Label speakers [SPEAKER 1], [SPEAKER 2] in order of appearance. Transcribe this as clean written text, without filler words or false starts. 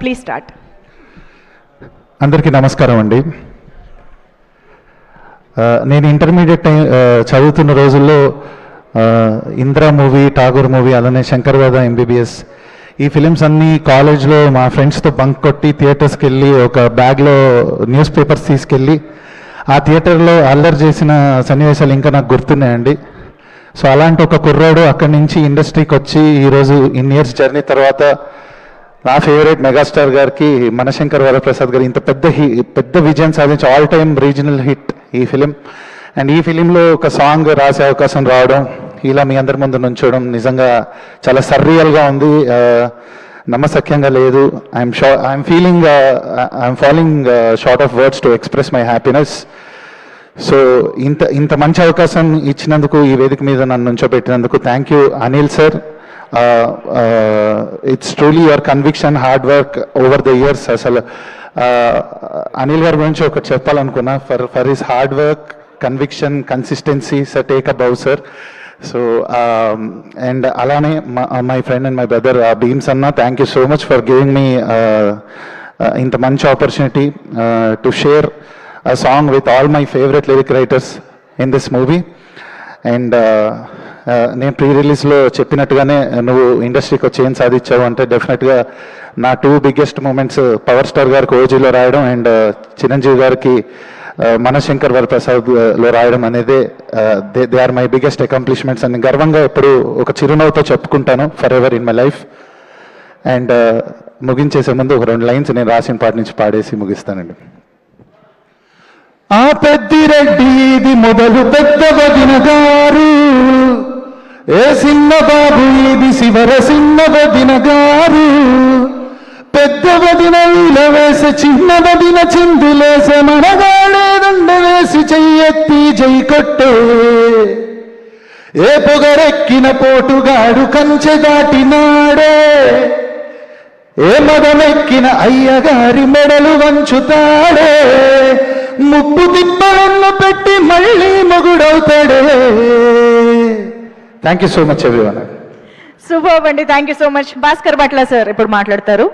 [SPEAKER 1] Please start.
[SPEAKER 2] అందరికీ నమస్కారం అండి. నేను ఇంటర్మీడియట్ చదువుతున్న రోజుల్లో ఇంద్ర మూవీ, ఠాగూర్ మూవీ, అలానే శంకర్వేద ఎంబీబీఎస్ ఈ ఫిలిమ్స్ అన్నీ కాలేజ్లో మా ఫ్రెండ్స్తో బంక్ కొట్టి థియేటర్స్కి వెళ్ళి ఒక బ్యాగ్లో న్యూస్ పేపర్స్ తీసుకెళ్ళి ఆ థియేటర్లో అల్లరి చేసిన సన్నివేశాలు ఇంకా నాకు గుర్తున్నాయండి. సో అలాంటి ఒక కుర్రాడు అక్కడి నుంచి ఇండస్ట్రీకి వచ్చి ఈరోజు ఇన్ ఇయర్స్ జర్నీ తర్వాత నా ఫేవరెట్ మెగాస్టార్ గారికి మనశంకర్ వరప్రసాద్ గారు ఇంత పెద్ద విజయం సాధించి ఆల్ టైమ్ రీజనల్ హిట్ ఈ ఫిలిం. అండ్ ఈ ఫిలింలో ఒక సాంగ్ రాసే అవకాశం రావడం, ఇలా మీ అందరి ముందు నుంచోవడం నిజంగా చాలా సర్రియల్గా ఉంది, నమ్మశక్యంగా లేదు. I'm following short of words to express my happiness. So ఇంత మంచి అవకాశం ఇచ్చినందుకు, ఈ వేదిక మీద నన్ను నుంచోబెట్టినందుకు thank you Anil sir. It's truly your conviction, hard work over the years. అసలు అనిల్ గారి గురించి ఒకటి చెప్పాలనుకున్నా, for his hard work, conviction, consistency sir take above sir. So and అలానే my friend and my brother Bheems అన్న, thank you so much for giving me ఇంత మంచి opportunity to share a song with all my favorite lyric writers in this movie. And నేను pre రిలీజ్లో చెప్పినట్టుగానే నువ్వు ఇండస్ట్రీకి వచ్చి ఏం సాధించావు అంటే డెఫినెట్గా నా 2 బిగ్గెస్ట్ మూమెంట్స్ పవర్ స్టార్ గారికి ఓజీలో రాయడం అండ్ చిరంజీవి గారికి మనశంకర్ వరప్రసాద్లో రాయడం అనేది they are my biggest accomplishments అని గర్వంగా ఎప్పుడు ఒక చిరునవ్వుతో చెప్పుకుంటాను for ever in my life. And ముగించేసే ముందు ఒక 2 లైన్స్ నేను రాసిన పాట నుంచి పాడేసి ముగిస్తానండి. ఆ పెద్దిరెడ్డి ఇది మొదలు పెద్ద వదిన గారు, ఏ చిన్న బాబు ఇది శివర చిన్న వదిన గారు, పెద్ద వదిన ఇలా వేసే చిన్న వదిన చిందులేసే మనగాడే దండ వేసి చెయ్యెత్తి జై కొట్టే, ఏ పొగరెక్కిన పోటుగాడు కంచె దాటినాడే, ఏ మదమెక్కిన అయ్యగారి మెడలు వంచుతాడే, ముప్పు తిప్పలను పెట్టి మళ్ళీ మొగుడవుతాడే. Thank you so much everyone.
[SPEAKER 1] Super అండి, thank you so much. Bhaskar Bhatla sir ఇప్పుడు మాట్లాడతారు.